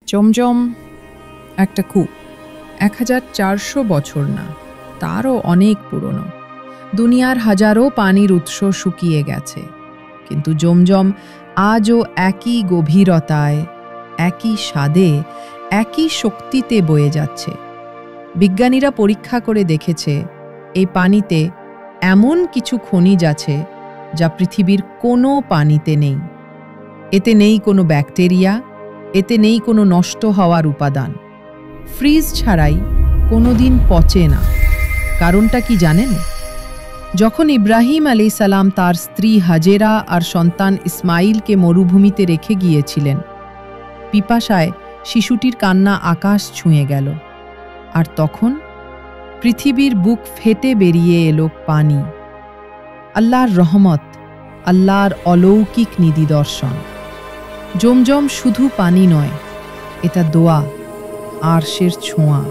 জমজম একটা কূপ, 1400 বছর না, তারও অনেক পুরনো। দুনিয়ার হাজারো পানির উৎস শুকিয়ে গেছে, কিন্তু জমজম আজও একই গভীরতায়, একই স্বাদে, একই শক্তিতে বয়ে যাচ্ছে। বিজ্ঞানীরা পরীক্ষা করে দেখেছে এই পানিতে এমন কিছু খনিজ আছে যা পৃথিবীর কোনো পানিতে নেই। এতে নেই কোনো ব্যাকটেরিয়া, এতে নেই কোনো নষ্ট হওয়ার উপাদান। ফ্রিজ ছাড়াই কোনোদিন পচে না। কারণটা কি জানেন? যখন ইব্রাহিম আলাইহিসসালাম তার স্ত্রী হাজেরা আর সন্তান ইসমাইলকে মরুভূমিতে রেখে গিয়েছিলেন, পিপাসায় শিশুটির কান্না আকাশ ছুঁয়ে গেল। আর তখন পৃথিবীর বুক ফেটে বেরিয়ে এলো পানি। আল্লাহর রহমত, আল্লাহর অলৌকিক নিদর্শন। জমজম শুধু পানি নয়, এটা দোয়া, আরশের ছোঁয়া।